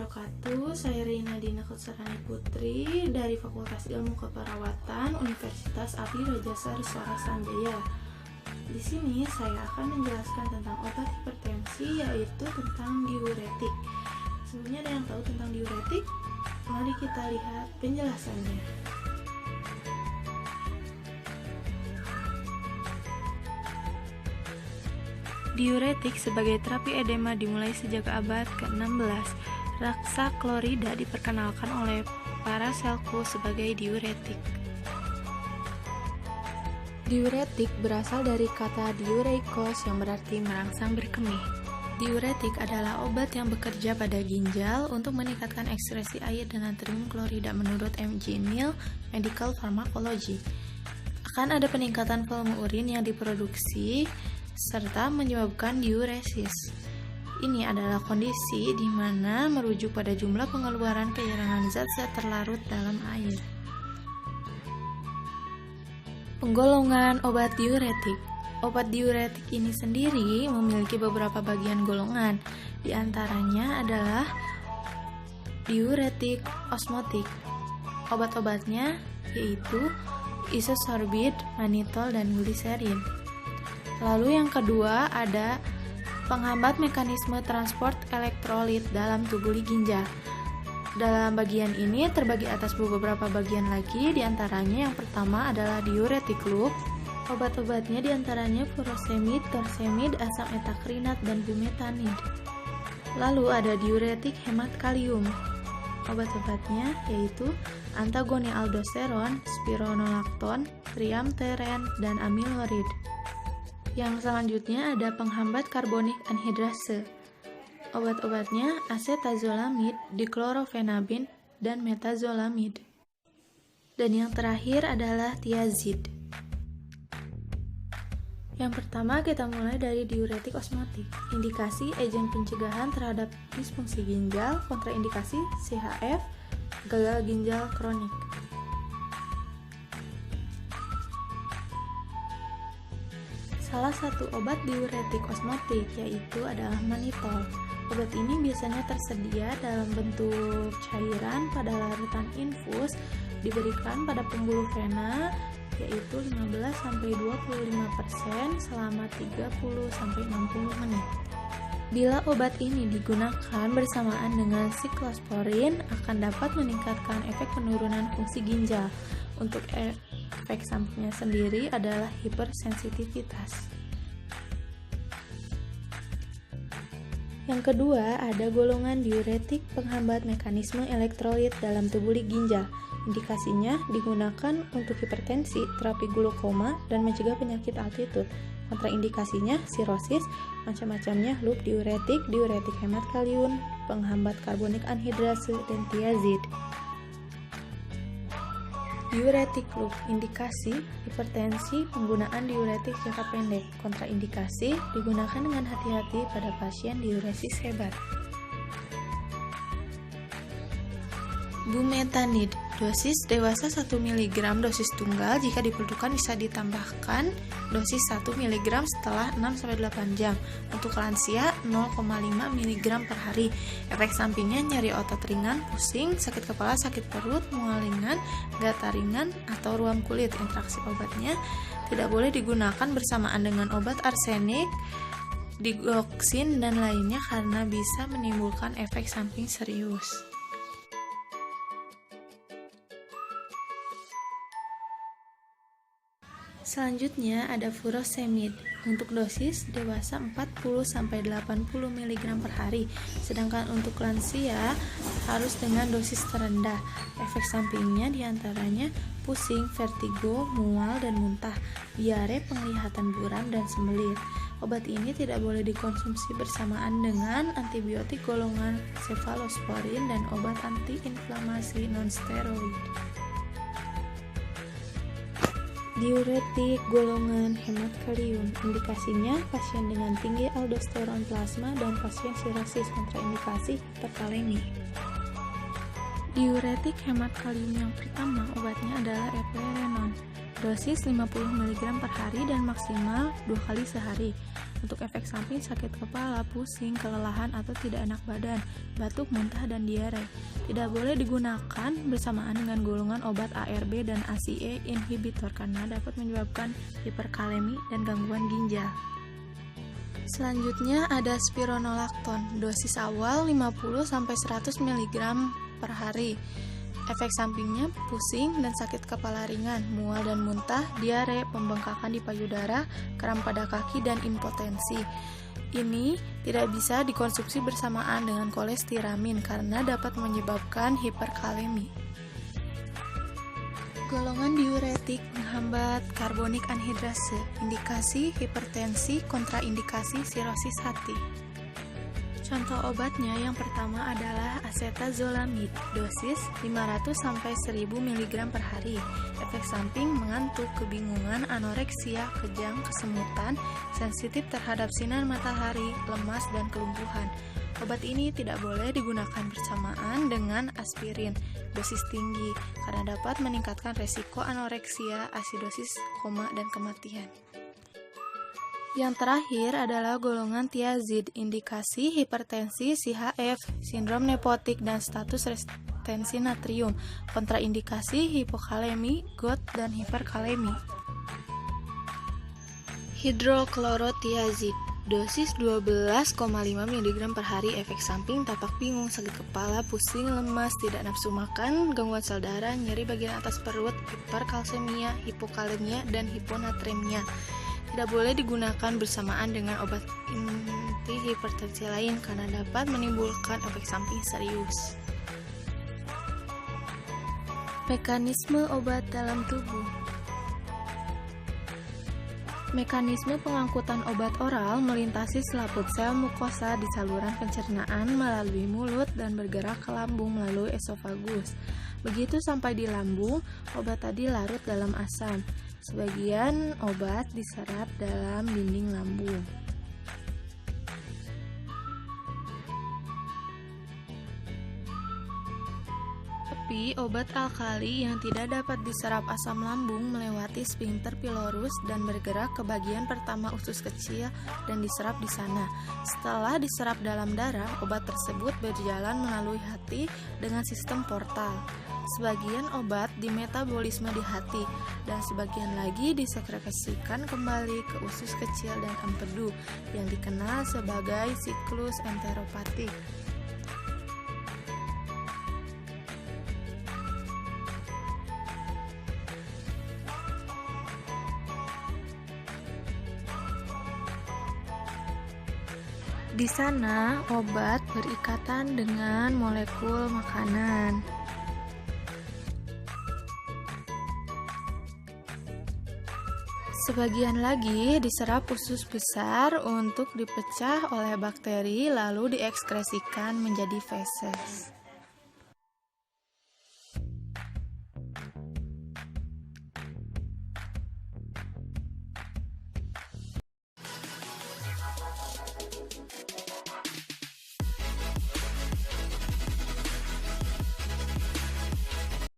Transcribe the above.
wabarakatuh. Saya Rina Dina Kutsarani Putri dari Fakultas Ilmu Keperawatan Universitas Abdi Rajasar Suara Sanjaya. Di sini saya akan menjelaskan tentang obat hipertensi, yaitu tentang diuretik. Sebelumnya ada yang tahu tentang diuretik? Mari kita lihat penjelasannya. Diuretik sebagai terapi edema dimulai sejak abad ke-16. Raksaklorida diperkenalkan oleh Paracelsus sebagai diuretik. Diuretik berasal dari kata diureikos yang berarti merangsang berkemih. Diuretik adalah obat yang bekerja pada ginjal untuk meningkatkan ekskresi air dan natrium klorida menurut M.J. Neal, Medical Pharmacology. Akan ada peningkatan volume urin yang diproduksi serta menyebabkan diuresis. Ini adalah kondisi di mana merujuk pada jumlah pengeluaran cairan zat-zat terlarut dalam air. Penggolongan obat diuretik. Obat diuretik ini sendiri memiliki beberapa bagian golongan. Di antaranya adalah diuretik osmotik. Obat-obatnya yaitu isosorbid, manitol, dan gliserin. Lalu yang kedua ada penghambat mekanisme transport elektrolit dalam tubuh ginjal. Dalam bagian ini terbagi atas beberapa bagian lagi, diantaranya yang pertama adalah diuretik loop. Obat-obatnya diantaranya furosemid, torsemid, asam etakrinat, dan bumetanid. Lalu ada diuretik hemat kalium. Obat-obatnya yaitu antagoni aldosteron, spironolakton, triamteren, dan amilorid. Yang selanjutnya ada penghambat karbonik anhidrase. Obat-obatnya acetazolamid, diklorofenabin, dan metazolamid. Dan yang terakhir adalah tiazid. Yang pertama kita mulai dari diuretik osmotik. Indikasi agent pencegahan terhadap disfungsi ginjal, kontraindikasi CHF, gagal ginjal kronik. Salah satu obat diuretik osmotik yaitu adalah manitol. Obat ini biasanya tersedia dalam bentuk cairan pada larutan infus, diberikan pada pembuluh vena yaitu 15-25% selama 30-60 menit. Bila obat ini digunakan bersamaan dengan siklosporin akan dapat meningkatkan efek penurunan fungsi ginjal. Untuk efek sampingnya sendiri adalah hipersensitivitas. Yang kedua ada golongan diuretik penghambat mekanisme elektrolit dalam tubuh ginjal. Indikasinya digunakan untuk hipertensi, terapi glukoma, dan mencegah penyakit altitude. Kontraindikasinya sirosis, macam-macamnya loop diuretik, diuretik hemat kalium, penghambat karbonik anhidrase, dan tiazid. Diuretik loop, indikasi hipertensi, penggunaan diuretik jangka pendek. Kontraindikasi digunakan dengan hati-hati pada pasien diuresis hebat. Bumetanid, dosis dewasa 1 mg dosis tunggal, jika diperlukan bisa ditambahkan dosis 1 mg setelah 6-8 jam. Untuk lansia 0,5 mg per hari. Efek sampingnya nyeri otot ringan, pusing, sakit kepala, sakit perut, mual ringan, gatal ringan, atau ruam kulit. Interaksi obatnya tidak boleh digunakan bersamaan dengan obat arsenik, digoxin, dan lainnya karena bisa menimbulkan efek samping serius. Selanjutnya ada furosemid. Untuk dosis dewasa 40-80 mg per hari. Sedangkan untuk lansia harus dengan dosis terendah. Efek sampingnya diantaranya pusing, vertigo, mual, dan muntah, diare, penglihatan buram, dan sembelit. Obat ini tidak boleh dikonsumsi bersamaan dengan antibiotik golongan cefalosporin dan obat antiinflamasi non-steroid. Diuretik golongan hemat kalium. Indikasinya pasien dengan tinggi aldosteron plasma dan pasien sirosis. Kontraindikasi hiperkalemi. Diuretik hemat kalium yang pertama obatnya adalah eplerenone. Dosis 50 mg per hari dan maksimal 2 kali sehari. Untuk efek samping sakit kepala, pusing, kelelahan atau tidak enak badan, batuk, muntah, dan diare. Tidak boleh digunakan bersamaan dengan golongan obat ARB dan ACE inhibitor karena dapat menyebabkan hiperkalemi dan gangguan ginjal. Selanjutnya ada spironolakton, dosis awal 50-100 mg per hari. Efek sampingnya pusing dan sakit kepala ringan, mual dan muntah, diare, pembengkakan di payudara, kram pada kaki, dan impotensi. Ini tidak bisa dikonsumsi bersamaan dengan kolestiramin karena dapat menyebabkan hiperkalemi. Golongan diuretik menghambat karbonik anhidrase, indikasi hipertensi, kontraindikasi sirosis hati. Contoh obatnya yang pertama adalah acetazolamid, dosis 500-1000 mg per hari. Efek samping mengantuk, kebingungan, anoreksia, kejang, kesemutan, sensitif terhadap sinar matahari, lemas, dan kelumpuhan. Obat ini tidak boleh digunakan bersamaan dengan aspirin, dosis tinggi, karena dapat meningkatkan resiko anoreksia, asidosis, koma, dan kematian. Yang terakhir adalah golongan tiazid, indikasi hipertensi, CHF, sindrom nepotik, dan status retensi natrium, kontraindikasi hipokalemi, GOT, dan hiperkalemi. Hidroklorotiazid, dosis 12,5 mg per hari. Efek samping tapak bingung, sakit kepala, pusing, lemas, tidak nafsu makan, gangguan sel darah, nyeri bagian atas perut, hiperkalsemia, hipokalemia, dan hiponatremia. Tidak boleh digunakan bersamaan dengan obat antihipertensi lain karena dapat menimbulkan efek samping serius. Mekanisme obat dalam tubuh. Mekanisme pengangkutan obat oral melintasi selaput sel mukosa di saluran pencernaan melalui mulut dan bergerak ke lambung melalui esofagus. Begitu sampai di lambung, obat tadi larut dalam asam. Sebagian obat diserap dalam dinding lambung. Tapi obat alkali yang tidak dapat diserap asam lambung melewati sphincter pylorus dan bergerak ke bagian pertama usus kecil dan diserap di sana. Setelah diserap dalam darah, obat tersebut berjalan melalui hati dengan sistem portal. Sebagian obat dimetabolisme di hati dan sebagian lagi disekresikan kembali ke usus kecil dan empedu yang dikenal sebagai siklus enteropatik. Di sana, obat berikatan dengan molekul makanan. Sebagian lagi diserap usus besar untuk dipecah oleh bakteri lalu diekskresikan menjadi feses.